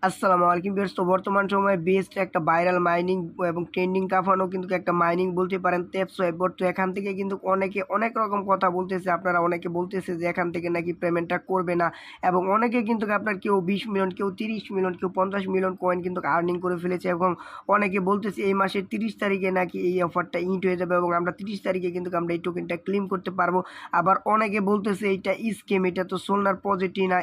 আসসালামু আলাইকুম ভিউয়ার্স। তো বর্তমান সময়ে বেস্ট একটা ভাইরাল মাইনিং এবং ট্রেন্ডিং কাঁপানো কিন্তু একটা মাইনিং বলতে পারেন টেপসোয়েব বট। তো এখান থেকে কিন্তু অনেকে অনেক রকম কথা বলতেছে। আপনারা অনেকে বলতেছে যে এখান থেকে নাকি পেমেন্টটা করবে না, এবং অনেকে কিন্তু আপনার কেউ 20 মিলিয়ন, কেউ 30 মিলিয়ন, কেউ 50 মিলিয়ন কয়েন কিন্তু আর্নিং করে ফেলেছে, এবং অনেকে বলতেছে এই মাসের 30 তারিখে নাকি এই অফারটা ইন্ট হয়ে যাবে এবং আমরা 30 তারিখে কিন্তু আমরা এই টোকেনটা ক্লেম করতে পারবো। আবার অনেকে বলতেছে এইটা স্ক্যাম, এটা তো সোলনার প্রজেক্টই না,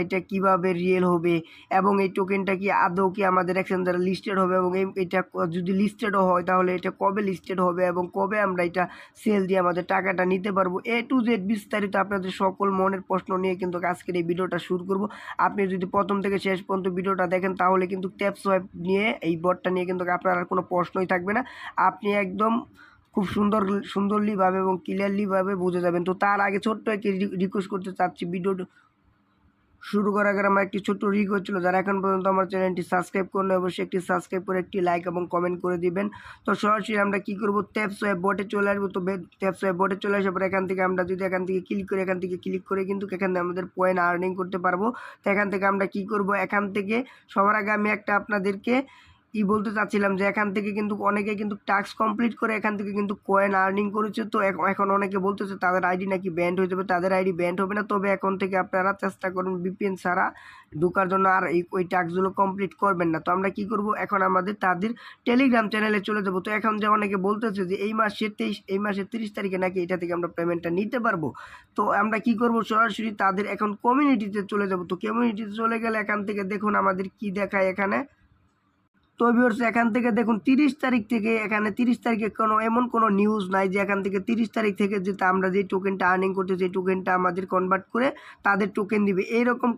এটা কিভাবে রিয়েল হবে, এবং এই টোকেনটা কি আদৌ কি আমাদের এক্সচেঞ্জারে লিস্টেড হবে, এবং এটা যদি লিস্টেডও হয় তাহলে এটা কবে লিস্টেড হবে এবং কবে আমরা এটা সেল দিয়ে আমাদের টাকাটা নিতে পারবো। এ টু জেড বিস্তারিত আপনাদের সকল মনের প্রশ্ন নিয়ে কিন্তু আজকের এই ভিডিওটা শুরু করব। আপনি যদি প্রথম থেকে শেষ পর্যন্ত ভিডিওটা দেখেন তাহলে কিন্তু ট্যাপসোয়েব নিয়ে, এই বটটা নিয়ে কিন্তু আপনার আর কোনো প্রশ্নই থাকবে না। আপনি একদম খুব সুন্দরলিভাবে এবং ক্লিয়ারলিভাবে বুঝে যাবেন। তো তার আগে ছোট্ট একটি রিকোয়েস্ট করতে চাচ্ছি, ভিডিওটা শুরু করার আগে আমার একটি ছোট্ট রিকোয়েস্ট ছিল, যারা এখন পর্যন্ত আমার চ্যানেলটি সাবস্ক্রাইব করেন অবশ্যই একটি সাবস্ক্রাইব করে একটি লাইক এবং কমেন্ট করে দিবেন। তো সরাসরি আমরা কী করবো, ট্যাপসোয়েব বটে চলে আসবো। তো ট্যাপসোয়েব বটে চলে আসার পর এখান থেকে আমরা যদি এখান থেকে ক্লিক করে কিন্তু এখানে আমাদের পয়েন্ট আর্নিং করতে পারবো। তো এখান থেকে আমরা কী করবো, এখান থেকে সবার আগে আমি একটা আপনাদেরকে বলতে চাচ্ছিলাম যে এখান থেকে কিন্তু অনেকে কিন্তু টাস্ক কমপ্লিট করে এখান থেকে কিন্তু কয়েন আর্নিং করেছে। তো এখন অনেকে বলতেছে তাদের আইডি নাকি ব্যান্ড হয়ে যাবে। তাদের আইডি ব্যান্ড হবে না, তবে এখন থেকে আপনারা চেষ্টা করুন ভিপিএন ছাড়া ঢোকার জন্য, আর ওই টাস্কগুলো কমপ্লিট করবেন না। তো আমরা কি করব, এখন আমাদের তাদের টেলিগ্রাম চ্যানেলে চলে যাব। তো এখন যে অনেকে বলতেছে যে এই মাসের 30 তারিখে নাকি এটা থেকে আমরা পেমেন্টটা নিতে পারবো। তো আমরা কি করব, সরাসরি তাদের এখন কমিউনিটিতে চলে যাব। তো কমিউনিটিতে চলে গেলে এখান থেকে দেখুন আমাদের কি দেখায় এখানে। তো ভিউয়ার্স, এখান থেকে দেখুন 30 তারিখ থেকে, এখানে 30 তারিখে এমন কোনো নিউজ নাই যে এখান থেকে 30 তারিখ থেকে যে আমরা যে টোকেনটা আর্নিং করতে, যে টোকেনটা আমাদের কনভার্ট করে তাদের টোকেন দিবে, এইরকম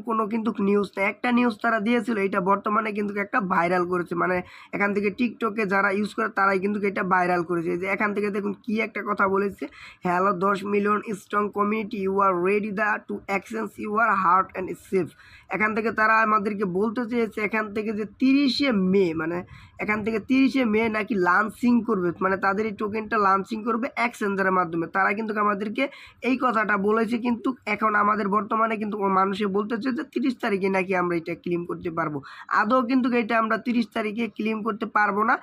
কোনো কিন্তু নিউজ নেই। একটা নিউজ তারা দিয়েছিল, এটা বর্তমানে কিন্তু একটা ভাইরাল করেছে, মানে এখান থেকে টিকটকে যারা ইউজ করে তারাই কিন্তু এটা ভাইরাল করেছে। যে এখান থেকে দেখুন কি একটা কথা বলেছে, hello 10 million strong community, you are ready to exchange your heart and safe. এখান থেকে তারা আমাদেরকে বলতে চেয়েছে এখান থেকে যে 30শে মে, মানে এখান থেকে 30শে মে নাকি লঞ্চিং করবে, মানে তাদের এই টোকেনটা লঞ্চিং করবে এক্সচেঞ্জারের মাধ্যমে। তারা কিন্তু আমাদেরকে এই কথাটা বলেছে, কিন্তু এখন আমাদের বর্তমানে কিন্তু মানুষে বলতেছে যে 30 তারিখে নাকি আমরা এটা ক্লেম করতে পারবো। আদৌ কিন্তু এটা আমরা 30 তারিখে ক্লেম করতে পারবো না।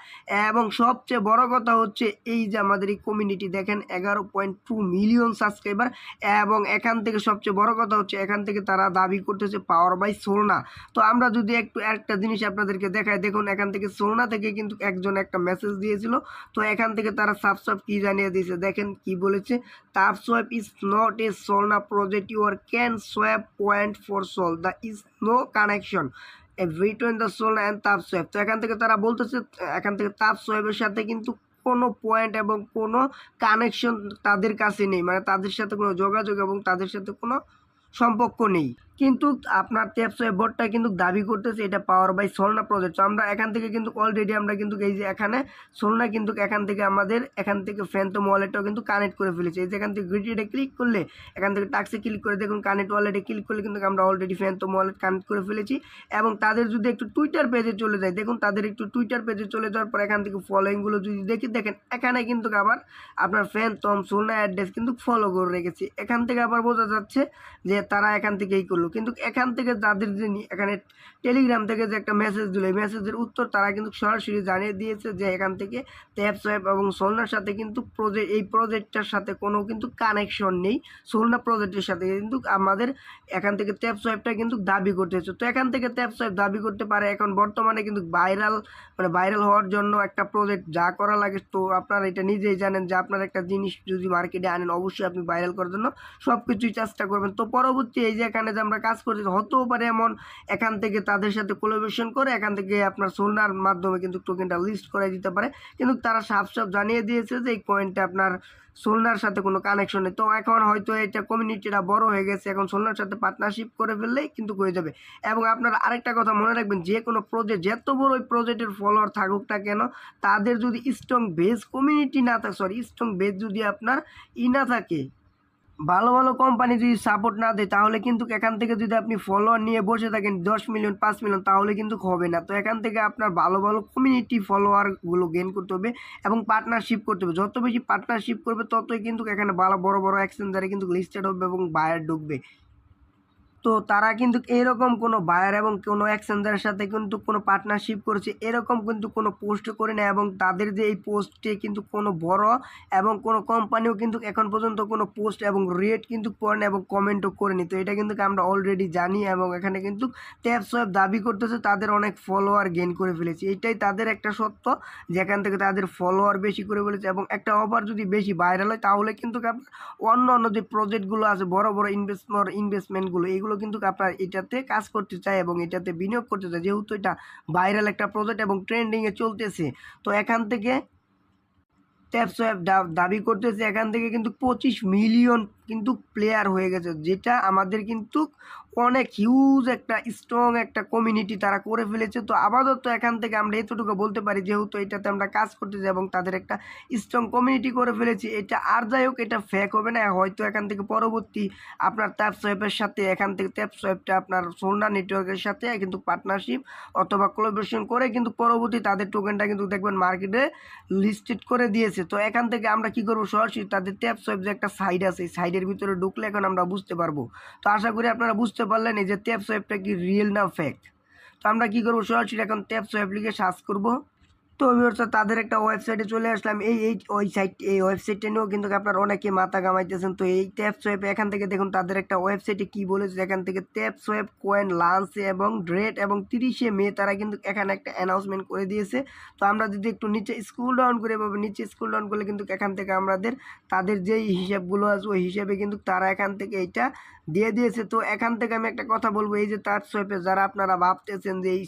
এবং সবচেয়ে বড় কথা হচ্ছে এই যে আমাদের এই কমিউনিটি দেখেন 11.2 মিলিয়ন সাবস্ক্রাইবার, এবং এখান থেকে সবচেয়ে বড় কথা হচ্ছে এখান থেকে তারা দাবি করতেছে পাওয়ার বাই সোলনা। তো আমরা যদি একটু একটা জিনিস আপনাদেরকে দেখাই, দেখুন এখান থেকে সোলনা থেকে কিন্তু একজন একটা মেসেজ দিয়েছিল। তো এখান থেকে তারা সাবস্ক্রাইব কি জানিয়ে দিয়েছে, দেখেন কি বলেছে, TapSwap is not a Solana project, your can swap point for sol, the is no connection between the Solana and TapSwap. তো এখান থেকে তারা বলতেছে এখান থেকে টাপসোয়েপের সাথে কিন্তু কোনো পয়েন্ট এবং কোনো কানেকশন তাদের কাছে নেই, মানে তাদের সাথে কোনো যোগাযোগ এবং তাদের সাথে কোনো সম্পর্ক নেই। কিন্তু আপনার ট্যাপসোয়েব বটটা কিন্তু দাবি করতেছে এটা পাওয়ার বাই সোলনা প্রজেক্ট। তো আমরা এখান থেকে কিন্তু অলরেডি আমরা কিন্তু এই যে এখানে সোলনা কিন্তু এখান থেকে আমাদের এখান থেকে ফ্যান্টম ওয়ালেটটাও কিন্তু কানেক্ট করে ফেলেছি। এই যে এখান থেকে গ্রিটিডে ক্লিক করলে, এখান থেকে টাক্সে ক্লিক করে দেখুন কানেক্ট ওয়ালেটে ক্লিক করলে কিন্তু আমরা অলরেডি ফ্যান্টম ওয়ালেট কানেক্ট করে ফেলেছি। এবং তাদের যদি একটু টুইটার পেজে চলে যায়, দেখুন তাদের একটু টুইটার পেজে চলে যাওয়ার পর এখান থেকে ফলোয়িংগুলো যদি দেখেন এখানে কিন্তু আবার আপনার ফ্যান্টম সোলনা অ্যাড্রেস কিন্তু ফলো করে রেখেছি। এখান থেকে আবার বোঝা যাচ্ছে যে তারা এখান থেকে এই করলো। কিন্তু এখান থেকে যাদের যে এখানে টেলিগ্রাম থেকে যে একটা মেসেজ দিল, এই মেসেজের উত্তর তারা কিন্তু সরাসরি জানিয়ে দিয়েছে যে এখান থেকে ট্যাপসোয়েপ এবং সোলনার সাথে কিন্তু এই প্রজেক্টটার সাথে কোনো কিন্তু কানেকশন নেই। সোলনা প্রজেক্টের সাথে কিন্তু আমাদের এখান থেকে ট্যাপসোয়েপটা কিন্তু দাবি করতেছে। তো এখান থেকে ট্যাপসোয়েপ দাবি করতে পারে, এখন বর্তমানে কিন্তু ভাইরাল হওয়ার জন্য একটা প্রজেক্ট যা করা লাগে, তো আপনারা এটা নিজেই জানেন যে আপনার একটা জিনিস যদি মার্কেটে আনেন অবশ্যই আপনি ভাইরাল করার জন্য সব কিছুই চেষ্টা করবেন। তো পরবর্তী এই যে এখানে যে আমরা কাজ করছি, হতেও পারে এমন এখান থেকে তাদের সাথে কোলাবোরেশন করে এখান থেকে আপনার সোলনার মাধ্যমে কিন্তু টোকেনটা লিস্ট করে দিতে পারে। কিন্তু তারা সাফ জানিয়ে দিয়েছে যে এই কয়েনটা আপনার সোলনার সাথে কোনো কানেকশন নেই। তো এখন হয়তো এটা কমিউনিটিটা বড় হয়ে গেছে, এখন সোলনার সাথে পার্টনারশিপ করে ফেললেই কিন্তু হয়ে যাবে। এবং আপনারা আরেকটা কথা মনে রাখবেন, যে কোনো প্রজেক্ট যত বড় ওই প্রজেক্টের ফলোয়ার থাকুক না কেন, তাদের যদি স্ট্রং বেস কমিউনিটি না থাকে, স্ট্রং বেস যদি আপনার না থাকে, ভালো ভালো কোম্পানি যদি সাপোর্ট না দেয়, তাহলে কিন্তু এখান থেকে যদি আপনি ফলোয়ার নিয়ে বসে থাকেন 10 মিলিয়ন 5 মিলিয়ন, তাহলে কিন্তু হবে না। তো এখান থেকে আপনার ভালো ভালো কমিউনিটি ফলোয়ারগুলো গেইন করতে হবে এবং পার্টনারশিপ করতে হবে। যত বেশি পার্টনারশিপ করবে ততই কিন্তু এখানে ভালো বড় বড় এক্সচেঞ্জারে কিন্তু লিস্টেড হবে এবং বায়ার ঢুকবে। তো তারা কিন্তু এরকম কোনো বায়ার এবং কোনো এক্সচেঞ্জারের সাথে কিন্তু কোনো পার্টনারশিপ করেছে এরকম কিন্তু কোনো পোস্ট করে না, এবং তাদের যে এই পোস্টে কিন্তু কোনো বড় এবং কোনো কোম্পানিও কিন্তু এখন পর্যন্ত কোনো পোস্ট এবং রেট কিন্তু করে না এবং কমেন্টও করেনি। তো এটা কিন্তু আমরা অলরেডি জানি, এবং এখানে কিন্তু ট্যাপসোয়েপ দাবি করতেছে তাদের অনেক ফলোয়ার গেইন করে ফেলেছে। এটাই তাদের একটা সত্য, যেখান থেকে তাদের ফলোয়ার বেশি করে ফেলেছে, এবং একটা অফার যদি বেশি ভাইরাল হয় তাহলে কিন্তু অন্য অন্য যে প্রজেক্টগুলো আছে বড় বড় ইনভেস্টমেন্টগুলো এগুলো কিন্তু আপনার এটাতে কাজ করতে চায় এবং এটাতে বিনিয়োগ করতে চায়, যেহেতু এটা ভাইরাল একটা প্রজেক্ট এবং ট্রেন্ডিংয়ে চলতেছে। তো এখান থেকে ট্যাপসোয়েপ দাবি করতেছে এখান থেকে কিন্তু 25 মিলিয়ন কিন্তু প্লেয়ার হয়ে গেছে, যেটা আমাদের কিন্তু অনেক হিউজ একটা স্ট্রং একটা কমিউনিটি তারা করে ফেলেছে। তো আপাতত এখান থেকে আমরা এতটুকু বলতে পারি, যেহেতু এটাতে আমরা কাজ করতেছি এবং তাদের একটা স্ট্রং কমিউনিটি করে ফেলেছি, এটা আর যাই হোক এটা ফেক হবে না। হয়তো এখান থেকে পরবর্তী আপনার ট্যাপসোয়েপের সাথে এখান থেকে ট্যাপসোয়েপটা আপনার সোলনা নেটওয়ার্কের সাথে কিন্তু পার্টনারশিপ অথবা কোলাবোরেশন করে কিন্তু পরবর্তী তাদের টোকেনটা কিন্তু দেখবেন মার্কেটে লিস্টেড করে দিয়েছে। তো এখান থেকে আমরা কি করবো, সরাসরি তাদের ট্যাপসোয়েপ যে একটা সাইড আছে এই সাইডের ভিতরে ঢুকলে এখন আমরা বুঝতে পারবো। তো আশা করি আপনারা বুঝতে পারলেন এই যে ট্যাপসোয়েপটা কি রিয়েল না ফেক। তো আমরা কি করবো, সরাসরি এখন ট্যাপসোয়েপ লিখে সার্চ করবো। তো ভিউয়ার্স তাদের একটা ওয়েবসাইটে চলে আসলাম। এই ওয়েবসাইটটা নিয়েও কিন্তু আপনার অনেকে মাথা কামাইতেছেন। তো এই ট্যাপসোয়েপ এখান থেকে দেখুন তাদের একটা ওয়েবসাইটে কি বলেছে, এখান থেকে ট্যাপসোয়েপ কয়েন লঞ্চ এবং ডেট এবং 30শে মে তারা কিন্তু এখানে একটা অ্যানাউন্সমেন্ট করে দিয়েছে। তো আমরা যদি একটু নিচে স্ক্রল ডাউন করে পাবো, নিচে স্ক্রল ডাউন করলে কিন্তু এখান থেকে আমাদের তাদের যেই হিসাবগুলো আছে ওই হিসাবে কিন্তু তারা এখান থেকে এইটা দিয়ে দিয়েছে। তো এখান থেকে আমি একটা কথা বলবো, এই যে ট্যাপসোয়েপে যারা আপনারা ভাবতেছেন যে এই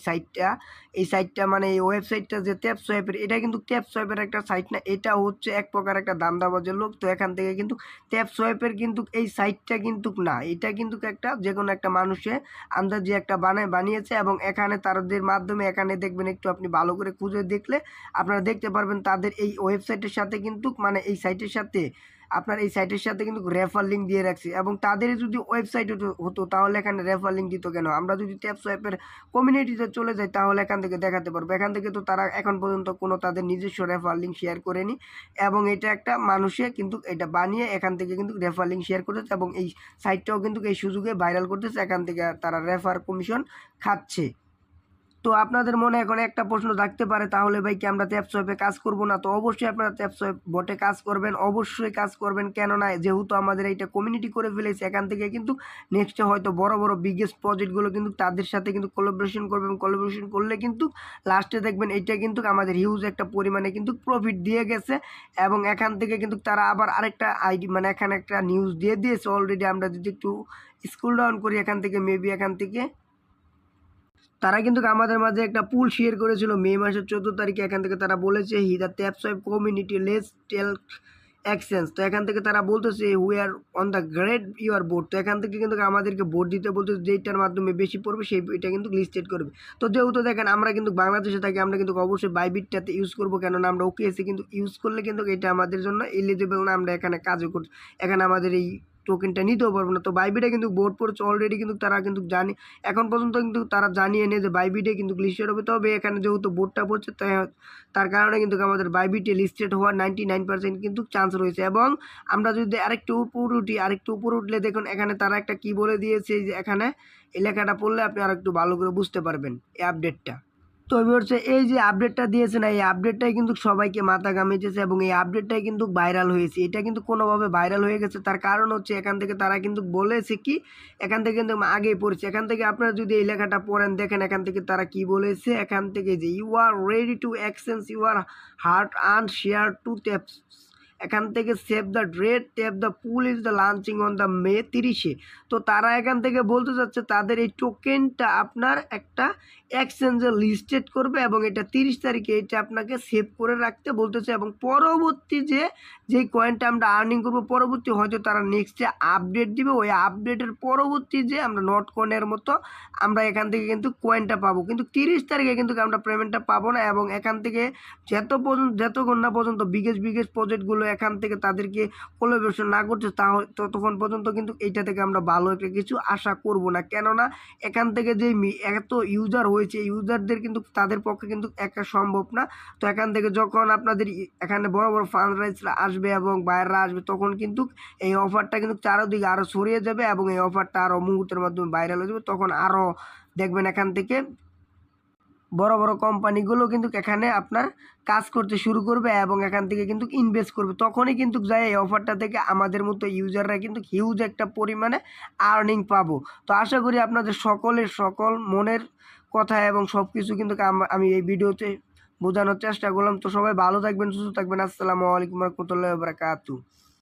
সাইটটা মানে এই ওয়েবসাইটটা যে ট্যাপসোয়েপের, এটা কিন্তু ট্যাপসোয়েপের একটা সাইট না, এটা হচ্ছে এক প্রকার একটা ধান্দাবাজের লোক। তো এখান থেকে কিন্তু ট্যাপসোয়েপের কিন্তু এই সাইটটা কিন্তু না, এটা কিন্তু একটা যে কোনো একটা মানুষে আন্দাজে একটা বানিয়েছে, এবং এখানে তাদের মাধ্যমে এখানে দেখবেন একটু আপনি ভালো করে খুঁজে দেখলে আপনারা দেখতে পারবেন তাদের এই ওয়েবসাইটের সাথে কিন্তু মানে এই সাইটের সাথে আপনার এই সাইটের সাথে কিন্তু রেফার লিঙ্ক দিয়ে রাখছি, এবং তাদের যদি ওয়েবসাইট হতো তাহলে এখানে রেফার লিঙ্ক দিত কেন। আমরা যদি ট্যাপসোয়েপের কমিউনিটিতে চলে যাই তাহলে এখান থেকে দেখাতে পারবো। এখান থেকে তো তারা এখন পর্যন্ত কোনো তাদের নিজস্ব রেফার লিঙ্ক শেয়ার করেনি, এবং এটা একটা মানুষে কিন্তু এটা বানিয়ে এখান থেকে কিন্তু রেফার লিঙ্ক শেয়ার করতেছে, এবং এই সাইটটাও কিন্তু এই সুযোগে ভাইরাল করতেছে, এখান থেকে তারা রেফার কমিশন খাচ্ছে। তো আপনাদের মনে এখন একটা প্রশ্ন থাকতে পারে, তাহলে ভাই কি আমরা ট্যাপসোয়েপে কাজ করব না? তো অবশ্যই আপনারা ট্যাপসোয়েপ বটে কাজ করবেন, অবশ্যই কাজ করবেন। কেননা যেহেতু আমাদের এইটা কমিউনিটি করে ফেলেছে, এখান থেকে কিন্তু নেক্সটে হয়তো বড় বড় বিগেস্ট প্রজেক্টগুলো কিন্তু তাদের সাথে কিন্তু কোলাবোরেশন করবেন। কোলাবোরেশন করলে কিন্তু লাস্টে দেখবেন এইটা কিন্তু আমাদের হিউজ একটা পরিমাণে কিন্তু প্রফিট দিয়ে গেছে, এবং এখান থেকে কিন্তু তারা আবার আরেকটা আইডি মানে এখানে একটা নিউজ দিয়ে দিয়েছে অলরেডি। আমরা যদি একটু স্ক্রল ডাউন করি এখান থেকে, মেবি এখান থেকে তারা কিন্তু আমাদের মাঝে একটা পুল শেয়ার করেছিল মে মাসের 14 তারিখে। এখান থেকে তারা বলেছে he the TapSwap community let's tell exchange. তো এখান থেকে তারা বলতেছে who are on the great your board. তো এখান থেকে কিন্তু আমাদেরকে ভোট দিতে বলতেছে, যেটার মাধ্যমে বেশি পড়বে সেই এটা কিন্তু লিস্টেড করবে। তো যেহেতু দেখেন আমরা কিন্তু বাংলাদেশে থাকি, আমরা কিন্তু অবশ্যই বাইবিটটাতে ইউজ করবো, কেননা আমরা ওকেএসি কিন্তু ইউজ করলে কিন্তু এটা আমাদের জন্য এলিজিবল না, আমরা এখানে কাজও করছি, এখানে আমাদের এই টোকেনটা নিতেও পারবো না। তো বাইবিটে কিন্তু বোর্ড পড়ছে অলরেডি, কিন্তু তারা কিন্তু জানি এখন পর্যন্ত কিন্তু তারা জানিয়ে নেই যে বাইবিটে কিন্তু লিস্টেড হবে। তবে এখানে যেহেতু বোর্ডটা পড়ছে তার কারণে কিন্তু আমাদের বাইবিটে লিস্টেড হওয়ার 99% কিন্তু চান্স রয়েছে। এবং আমরা যদি আরেকটু উপর উঠলে দেখুন এখানে তারা একটা কি বলে দিয়েছে, যে এখানে এই লেখাটা পড়লে আপনি আরেকটু ভালো করে বুঝতে পারবেন এই আপডেটটা। তো হচ্ছে এই যে আপডেটটা দিয়েছে না, এই আপডেটটাই কিন্তু সবাইকে মাথা ঘামিয়েছে, এবং এই আপডেটটাই কিন্তু ভাইরাল হয়েছে। এটা কিন্তু কোনোভাবে ভাইরাল হয়ে গেছে, তার কারণ হচ্ছে এখান থেকে তারা কিন্তু বলেছে কি, এখান থেকে কিন্তু আগেই পড়েছে। এখান থেকে আপনারা যদি এই লেখাটা পড়েন দেখেন এখান থেকে তারা কি বলেছে, এখান থেকে যে you are ready to exchange your heart and share to taps. এখান থেকে save the date tap the pool is the launching on the May 30-এ। তো তারা এখান থেকে বলতে চাচ্ছে তাদের এই টোকেনটা আপনার একটা এক্সচেঞ্জে লিস্টেড করবে, এবং এটা 30 তারিখে এটা আপনাকে সেভ করে রাখতে বলতেছে, এবং পরবর্তী যেই কয়েনটা আমরা আর্নিং করবো পরবর্তী হয়তো তারা নেক্সটে আপডেট দিবে, ওই আপডেটের পরবর্তী যে আমরা নট কয়েনের মতো আমরা এখান থেকে কিন্তু কয়েনটা পাবো, কিন্তু 30 তারিখে কিন্তু আমরা পেমেন্টটা পাবো না। এবং এখান থেকে যতক্ষণ না পর্যন্ত বিগেস্ট প্রজেক্টগুলো এখান থেকে তাদেরকে কোলাবোরেশন না করছে ততক্ষণ পর্যন্ত কিন্তু এইটা থেকে আমরা ভালো একটা কিছু আশা করব না, কেননা এখান থেকে যে এত ইউজার হয়েছে ইউজারদের কিন্তু তাদের পক্ষে কিন্তু একা সম্ভব না। তো এখান থেকে যখন আপনাদের এখানে বড় বড় ফান্ড রাইজরা আসবে আসবে এবং বাইরেরা আসবে, তখন কিন্তু এই অফারটা কিন্তু চারদিকে আরও ছড়িয়ে যাবে এবং এই অফারটা আরও মুহূর্তের মাধ্যমে ভাইরাল হয়ে যাবে। তখন আরও দেখবেন এখান থেকে বড় বড় কোম্পানিগুলো কিন্তু এখানে আপনার কাজ করতে শুরু করবে এবং এখান থেকে কিন্তু ইনভেস্ট করবে। তখনই কিন্তু যায় এই অফারটা থেকে আমাদের মতো ইউজাররা কিন্তু হিউজ একটা পরিমাণে আর্নিং পাবো। তো আশা করি আপনাদের সকলের সকল মনের কথা এবং সব কিছু কিন্তু আমি এই ভিডিওতে বোঝানোর চেষ্টা করলাম। তো সবাই ভালো থাকবেন, সুস্থ থাকবেন। আসসালামু আলাইকুম রহমতুল্লাহি ওয়া বারাকাতুহু।